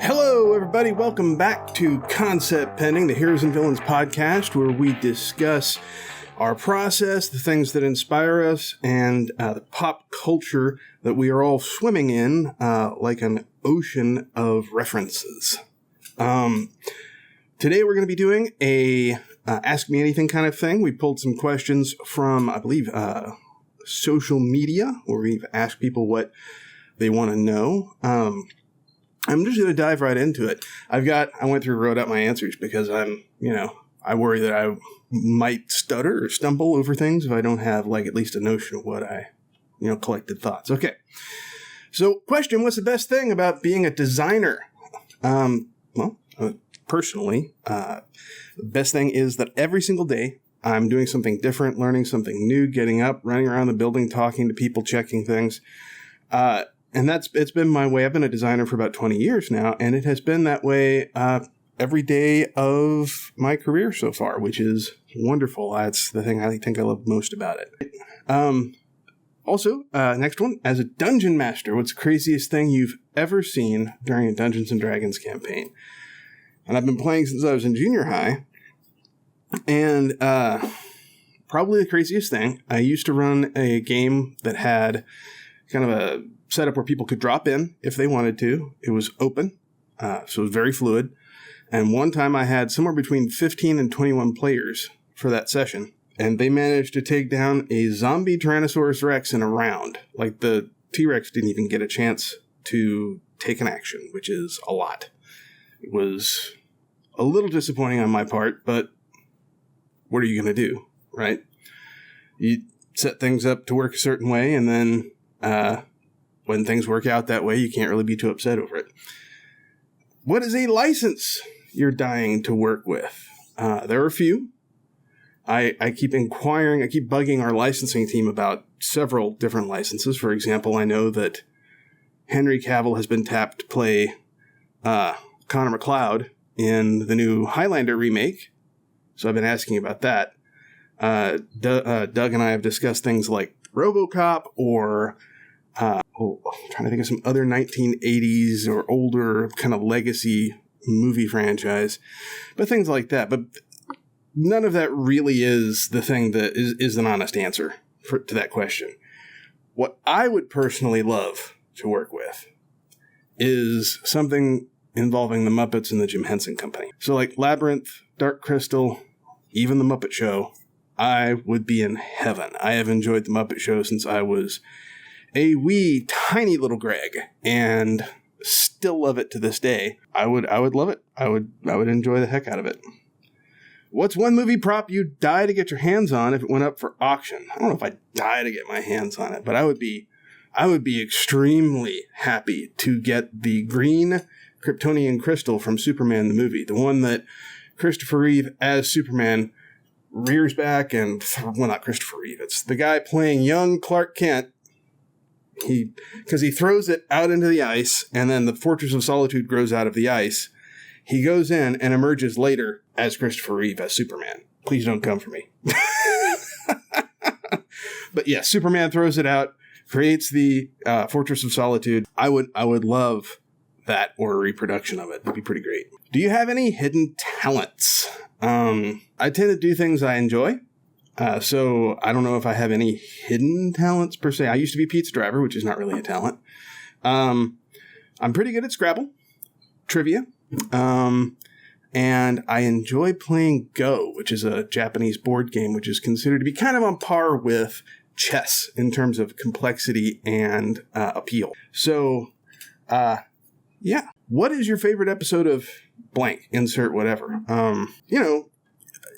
Hello, everybody. Welcome back to Concept Pending, the Heroes and Villains podcast, where we discuss our process, the things that inspire us, and the pop culture that we are all swimming in like an ocean of references. Today we're going to be doing a Ask Me Anything kind of thing. We pulled some questions from, I believe, social media, where we've asked people what they want to know. I'm just going to dive right into it. I wrote out my answers because I worry that I might stutter or stumble over things if I don't have at least a notion of what I, collected thoughts. Okay. So question, what's the best thing about being a designer? Personally, the best thing is that every single day I'm doing something different, learning something new, getting up, running around the building, talking to people, checking things. And it's been my way. I've been a designer for about 20 years now, and it has been that way every day of my career so far, which is wonderful. That's the thing I think I love most about it. Also, next one, as a dungeon master, what's the craziest thing you've ever seen during a Dungeons & Dragons campaign? And I've been playing since I was in junior high, and probably the craziest thing, I used to run a game that had kind of a setup where people could drop in if they wanted to. It was open, so it was very fluid. And one time I had somewhere between 15 and 21 players for that session, and they managed to take down a zombie Tyrannosaurus Rex in a round. Like, the T-Rex didn't even get a chance to take an action, which is a lot. It was a little disappointing on my part, but what are you going to do, right? You set things up to work a certain way, and then when things work out that way, you can't really be too upset over it. What is a license you're dying to work with? There are a few. I keep inquiring, I keep bugging our licensing team about several different licenses. For example, I know that Henry Cavill has been tapped to play Connor McLeod in the new Highlander remake, so I've been asking about that. Doug and I have discussed things like RoboCop or I'm trying to think of some other 1980s or older kind of legacy movie franchise, but things like that. But none of that really is the thing that is an honest answer to that question. What I would personally love to work with is something involving the Muppets and the Jim Henson Company. So like Labyrinth, Dark Crystal, even the Muppet Show, I would be in heaven. I have enjoyed the Muppet Show since I was a wee tiny little Greg, and still love it to this day. I would love it. I would enjoy the heck out of it. What's one movie prop you'd die to get your hands on if it went up for auction? I don't know if I'd die to get my hands on it, but I would be extremely happy to get the green Kryptonian crystal from Superman the movie, the one that Christopher Reeve as Superman rears back and, well, not Christopher Reeve, it's the guy playing young Clark Kent. Because he throws it out into the ice, and then the Fortress of Solitude grows out of the ice. He goes in and emerges later as Christopher Reeve as Superman. Please don't come for me. But yeah, Superman throws it out, creates the Fortress of Solitude. I would love that, or a reproduction of it. That'd be pretty great. Do you have any hidden talents? I tend to do things I enjoy. So I don't know if I have any hidden talents per se. I used to be a pizza driver, which is not really a talent. I'm pretty good at Scrabble, trivia, and I enjoy playing Go, which is a Japanese board game, which is considered to be kind of on par with chess in terms of complexity and appeal. So, yeah. What is your favorite episode of blank? Insert whatever.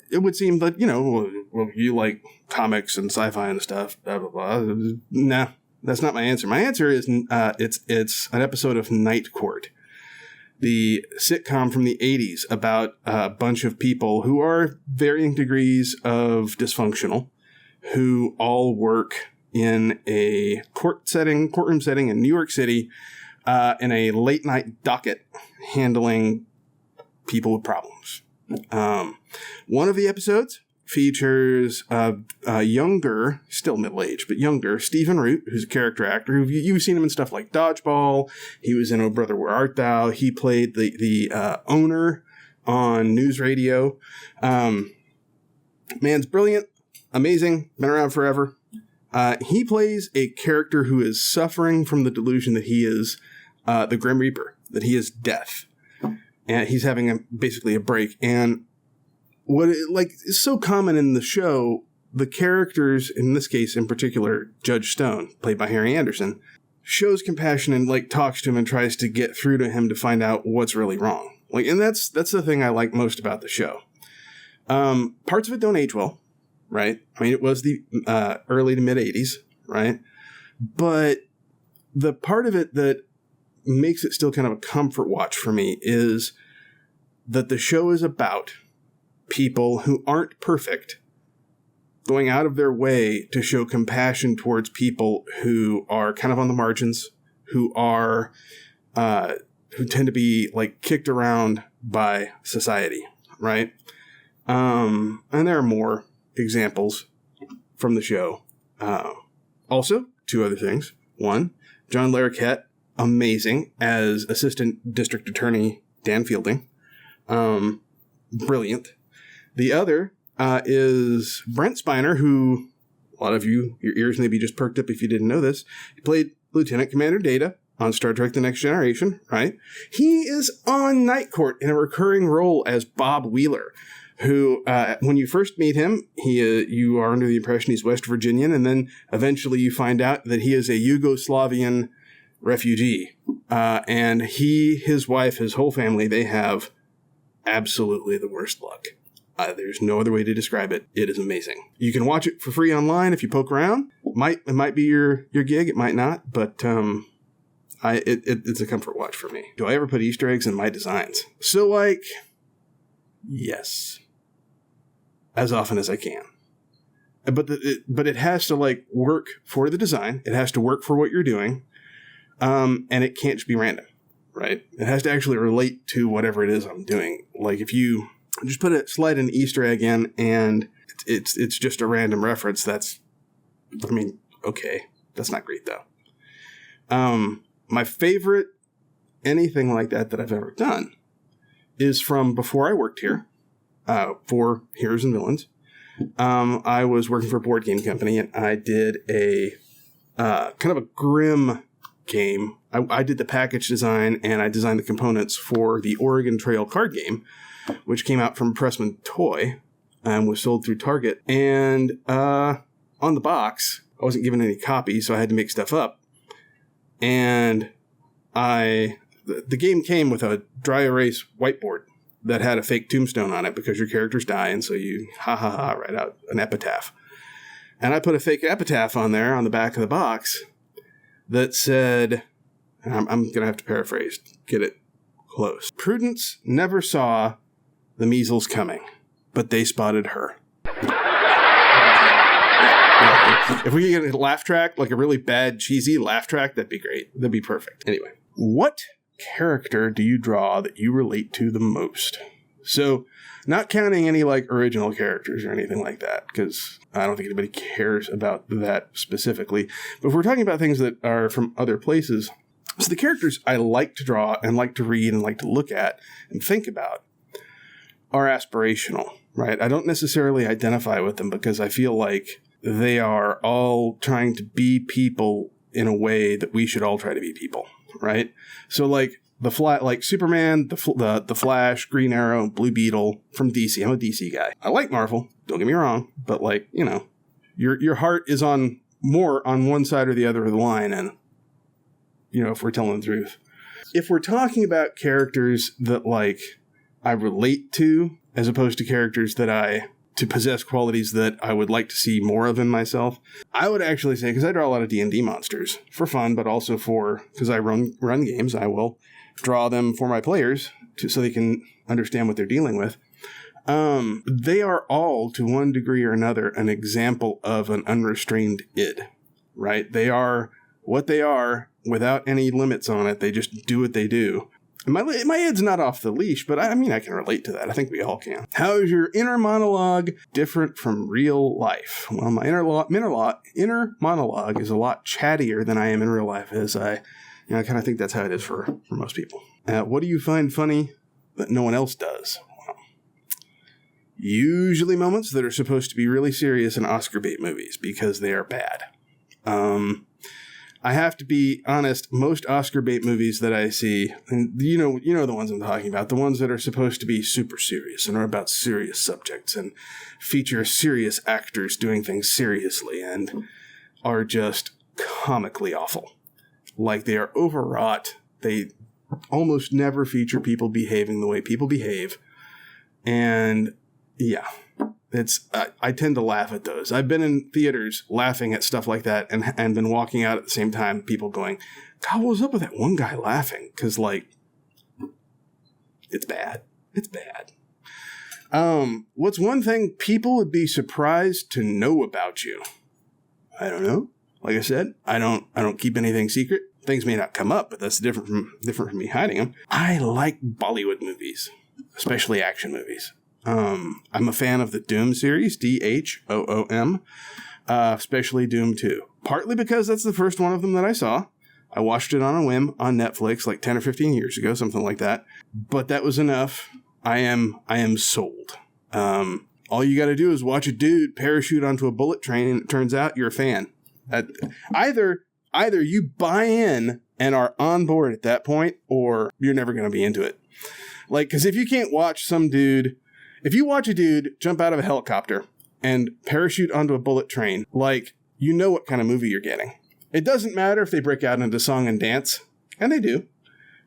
It would seem that, well, you like comics and sci-fi and stuff, blah, blah, blah. Nah, that's not my answer. My answer is it's an episode of Night Court, the sitcom from the 80s about a bunch of people who are varying degrees of dysfunctional, who all work in a courtroom setting in New York City, in a late-night docket handling people with problems. One of the episodes features a younger, still middle-aged, but younger, Stephen Root, who's a character actor. You've seen him in stuff like Dodgeball. He was in Oh Brother, Where Art Thou? He played the owner on news radio. Man's brilliant, amazing, been around forever. He plays a character who is suffering from the delusion that he is the Grim Reaper, that he is death. And he's having basically a break. And what is so common in the show, the characters, in this case in particular, Judge Stone, played by Harry Anderson, shows compassion and talks to him and tries to get through to him to find out what's really wrong. And that's the thing I like most about the show. Parts of it don't age well, right? I mean, it was the early to mid 80s, right? But the part of it that makes it still kind of a comfort watch for me is that the show is about people who aren't perfect going out of their way to show compassion towards people who are kind of on the margins, who are who tend to be kicked around by society, right? And there are more examples from the show. Also, two other things. One, John Larroquette, amazing as Assistant District Attorney Dan Fielding. Brilliant. The other is Brent Spiner, who a lot of you, your ears may be just perked up if you didn't know this. He played Lieutenant Commander Data on Star Trek The Next Generation, right? He is on Night Court in a recurring role as Bob Wheeler, who, when you first meet him, you are under the impression he's West Virginian, and then eventually you find out that he is a Yugoslavian refugee. And he, his wife, his whole family, they have absolutely the worst luck. There's no other way to describe it. It is amazing. You can watch it for free online if you poke around. It might be your gig. It might not, but it's a comfort watch for me. Do I ever put Easter eggs in my designs? So yes, as often as I can. But it has to work for the design. It has to work for what you're doing, and it can't just be random, right? It has to actually relate to whatever it is I'm doing. If you just slide an Easter egg in and it's just a random reference, okay, that's not great though. My favorite anything like that I've ever done is from before I worked here for Heroes and Villains. I was working for a board game company, and I did a kind of a grim game. I did the package design, and I designed the components for the Oregon Trail card game, which came out from Pressman Toy and was sold through Target. And on the box, I wasn't given any copies, so I had to make stuff up. And the game came with a dry erase whiteboard that had a fake tombstone on it because your characters die, and so you write out an epitaph. And I put a fake epitaph on there on the back of the box that said, I'm going to have to paraphrase, get it close. Prudence never saw the measles coming, but they spotted her. If we could get a laugh track, a really bad, cheesy laugh track, that'd be great. That'd be perfect. Anyway, what character do you draw that you relate to the most? So, not counting any original characters or anything like that, because I don't think anybody cares about that specifically. But if we're talking about things that are from other places, so the characters I like to draw and like to read and like to look at and think about are aspirational, right? I don't necessarily identify with them because I feel like they are all trying to be people in a way that we should all try to be people, right? So Superman, the Flash, Green Arrow, Blue Beetle from DC. I'm a DC guy. I like Marvel, don't get me wrong, but your heart is more on one side or the other of the line, and if we're telling the truth. If we're talking about characters that I relate to, as opposed to characters to possess qualities that I would like to see more of in myself, I would actually say, because I draw a lot of D&D monsters for fun, but also because I run games, I will draw them for my players so they can understand what they're dealing with. They are all, to one degree or another, an example of an unrestrained id, right? They are what they are without any limits on it. They just do what they do. My head's not off the leash, but I mean, I can relate to that. I think we all can. How is your inner monologue different from real life? Well, my inner monologue is a lot chattier than I am in real life, as I kind of think that's how it is for most people. What do you find funny that no one else does? Well, usually moments that are supposed to be really serious in Oscar bait movies, because they are bad. I have to be honest, most Oscar bait movies that I see, and you know the ones I'm talking about, the ones that are supposed to be super serious and are about serious subjects and feature serious actors doing things seriously and are just comically awful. Like, they are overwrought. They almost never feature people behaving the way people behave. And yeah, I tend to laugh at those. I've been in theaters laughing at stuff like that and been walking out at the same time, people going, God, what was up with that one guy laughing? Because, like, it's bad. It's bad. What's one thing people would be surprised to know about you? I don't know. Like I said, I don't keep anything secret. Things may not come up, but that's different from me hiding them. I like Bollywood movies, especially action movies. I'm a fan of the Doom series, DHOOM, especially Doom 2. Partly because that's the first one of them that I saw. I watched it on a whim on Netflix like 10 or 15 years ago, something like that. But that was enough. I am sold. All you got to do is watch a dude parachute onto a bullet train, and it turns out you're a fan. Either you buy in and are on board at that point, or you're never going to be into it. Like, because if you can't watch some dude... If you watch a dude jump out of a helicopter and parachute onto a bullet train, like, you know what kind of movie you're getting. It doesn't matter if they break out into song and dance, and they do.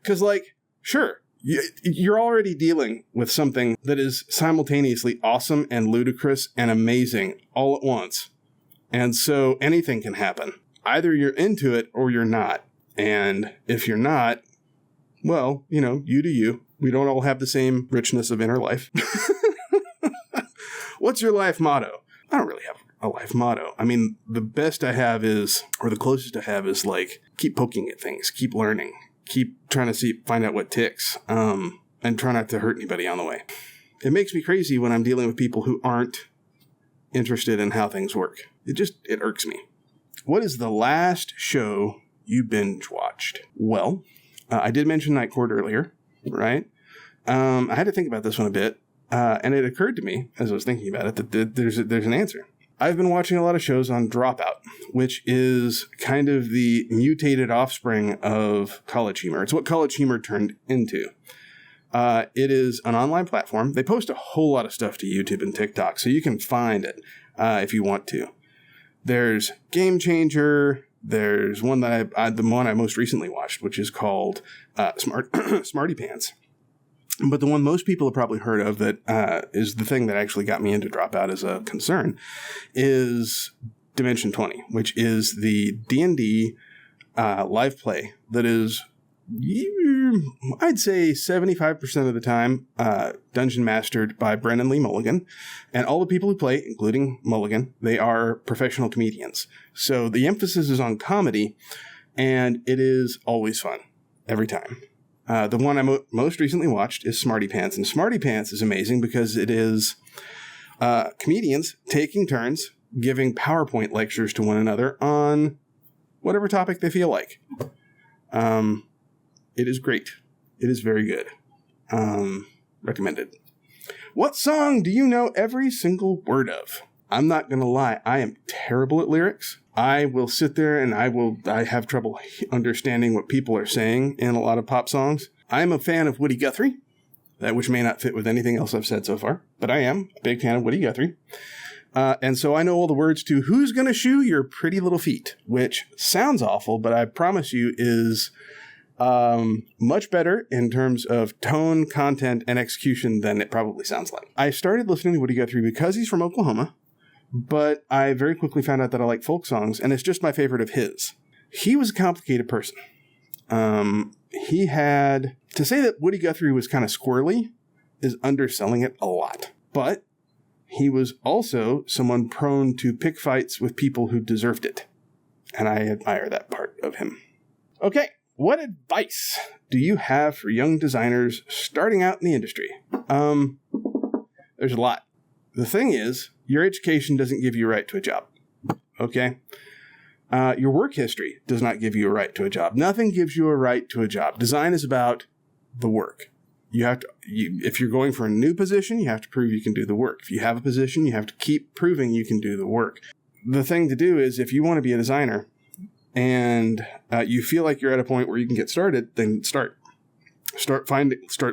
Because, like, sure, you're already dealing with something that is simultaneously awesome and ludicrous and amazing all at once. And so anything can happen. Either you're into it or you're not. And if you're not, well, you do you. We don't all have the same richness of inner life. What's your life motto? I don't really have a life motto. I mean, the best I have is, or the closest I have is, like, keep poking at things, keep learning, keep trying to find out what ticks, and try not to hurt anybody on the way. It makes me crazy when I'm dealing with people who aren't interested in how things work. It irks me. What is the last show you binge watched? Well, I did mention Night Court earlier, right? I had to think about this one a bit. And it occurred to me, as I was thinking about it, that there's an answer. I've been watching a lot of shows on Dropout, which is kind of the mutated offspring of College Humor. It's what College Humor turned into. It is an online platform. They post a whole lot of stuff to YouTube and TikTok, so you can find it if you want to. There's Game Changer. There's one that the one I most recently watched, which is called Smarty Pants. But the one most people have probably heard of that is the thing that actually got me into Dropout as a concern is Dimension 20, which is the D&D live play that is, I'd say 75% of the time, dungeon mastered by Brennan Lee Mulligan. And all the people who play, including Mulligan, they are professional comedians. So the emphasis is on comedy, and it is always fun, every time. The one I most recently watched is Smarty Pants, and Smarty Pants is amazing because it is comedians taking turns giving PowerPoint lectures to one another on whatever topic they feel like. It is great. It is very good. Recommended. What song do you know every single word of? I'm not going to lie. I am terrible at lyrics. I will sit there and I have trouble understanding what people are saying in a lot of pop songs. I'm a fan of Woody Guthrie, which may not fit with anything else I've said so far, but I am a big fan of Woody Guthrie. And so I know all the words to Who's Gonna Shoe Your Pretty Little Feet, which sounds awful, but I promise you is much better in terms of tone, content, and execution than it probably sounds like. I started listening to Woody Guthrie because he's from Oklahoma, but I very quickly found out that I like folk songs, and it's just my favorite of his. He was a complicated person. He had... To say that Woody Guthrie was kind of squirrely is underselling it a lot. But he was also someone prone to pick fights with people who deserved it. And I admire that part of him. Okay, what advice do you have for young designers starting out in the industry? There's a lot. The thing is, your education doesn't give you a right to a job. Okay? Your work history does not give you a right to a job. Nothing gives you a right to a job. Design is about the work. If you're going for a new position, you have to prove you can do the work. If you have a position, you have to keep proving you can do the work. The thing to do is, if you want to be a designer and you feel like you're at a point where you can get started, then start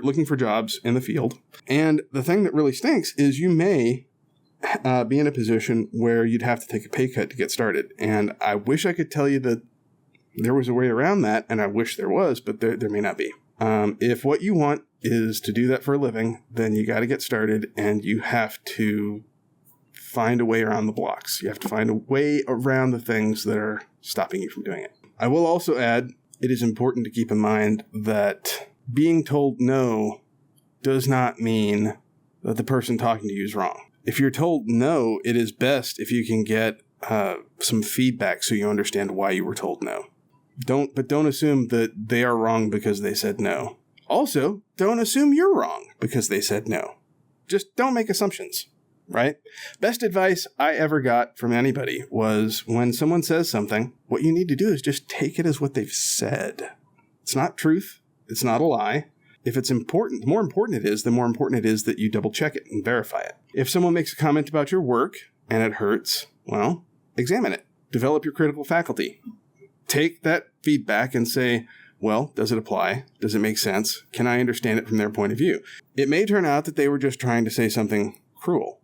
looking for jobs in the field. And the thing that really stinks is you may be in a position where you'd have to take a pay cut to get started. And I wish I could tell you that there was a way around that, and I wish there was, but there may not be. If what you want is to do that for a living, then you got to get started, and you have to find a way around the blocks. You have to find a way around the things that are stopping you from doing it. I will also add, it is important to keep in mind that being told no does not mean that the person talking to you is wrong. If you're told no, it is best if you can get some feedback so you understand why you were told no. Don't assume that they are wrong because they said no. Also, don't assume you're wrong because they said no. Just don't make assumptions, right? Best advice I ever got from anybody was, when someone says something, what you need to do is just take it as what they've said. It's not truth. It's not a lie. If it's important, the more important it is, the more important it is that you double check it and verify it. If someone makes a comment about your work and it hurts, well, examine it. Develop your critical faculty. Take that feedback and say, well, does it apply? Does it make sense? Can I understand it from their point of view? It may turn out that they were just trying to say something cruel,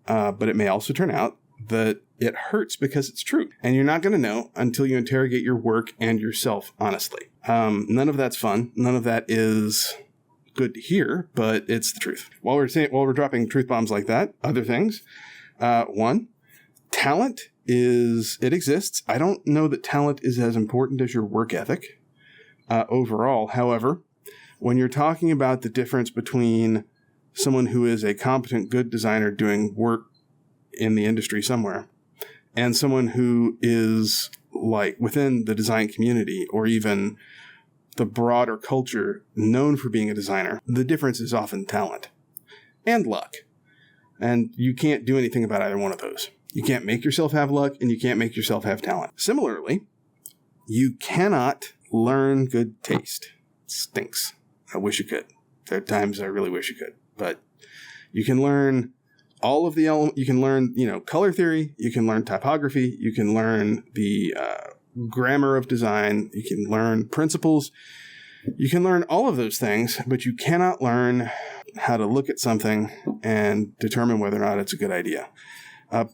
but it may also turn out that it hurts because it's true. And you're not going to know until you interrogate your work and yourself honestly. None of that's fun. None of that is good to hear, but it's the truth. While we're dropping truth bombs like that, other things. One, talent it exists. I don't know that talent is as important as your work ethic overall. However, when you're talking about the difference between someone who is a competent, good designer doing work in the industry somewhere and someone who is like within the design community or even the broader culture known for being a designer, the difference is often talent and luck. And you can't do anything about either one of those. You can't make yourself have luck, and you can't make yourself have talent. Similarly, you cannot learn good taste. It stinks. I wish you could. There are times I really wish you could. But you can learn all of the elements. You can learn, color theory. You can learn typography. You can learn the grammar of design. You can learn principles. You can learn all of those things, but you cannot learn how to look at something and determine whether or not it's a good idea.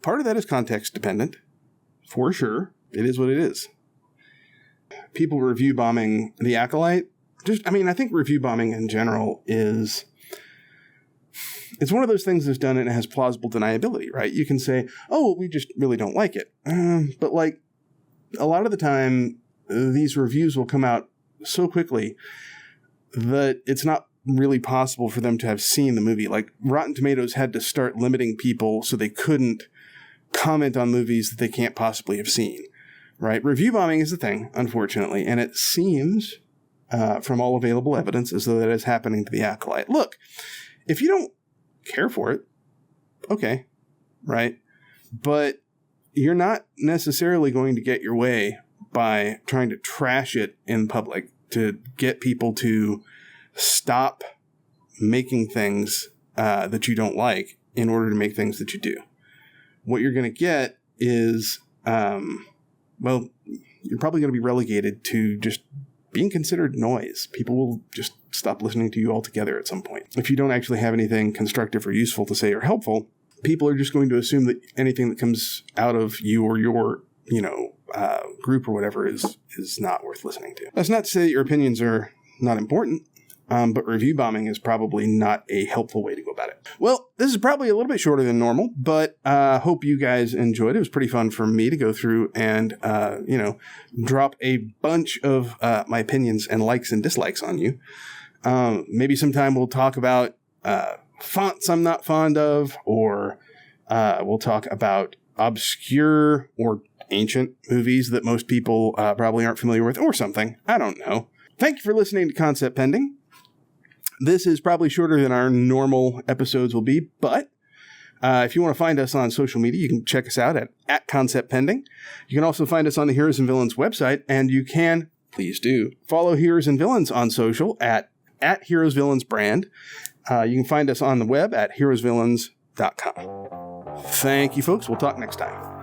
Part of that is context dependent, for sure. It is what it is. People review bombing The Acolyte. I think review bombing in general it's one of those things that's done and it has plausible deniability, right? You can say, oh, we just really don't like it. But a lot of the time, these reviews will come out so quickly that it's not really possible for them to have seen the movie. Like Rotten Tomatoes had to start limiting people so they couldn't comment on movies that they can't possibly have seen, right? Review bombing is a thing, unfortunately, and it seems from all available evidence as though that is happening to The Acolyte. Look, if you don't care for it, okay, right? But you're not necessarily going to get your way by trying to trash it in public to get people to stop making things that you don't like in order to make things that you do. What you're going to get is, you're probably going to be relegated to just being considered noise. People will just stop listening to you altogether at some point. If you don't actually have anything constructive or useful to say or helpful, people are just going to assume that anything that comes out of you or your, group or whatever is not worth listening to. That's not to say that your opinions are not important. But review bombing is probably not a helpful way to go about it. Well, this is probably a little bit shorter than normal, but hope you guys enjoyed it. It was pretty fun for me to go through and, drop a bunch of my opinions and likes and dislikes on you. Maybe sometime we'll talk about fonts I'm not fond of, or we'll talk about obscure or ancient movies that most people probably aren't familiar with, or something. I don't know. Thank you for listening to Concept Pending. This is probably shorter than our normal episodes will be, but if you want to find us on social media, you can check us out at Concept Pending. You can also find us on the Heroes and Villains website, and you can, please do, follow Heroes and Villains on social at Heroes Villains Brand. You can find us on the web at heroesvillains.com. Thank you, folks. We'll talk next time.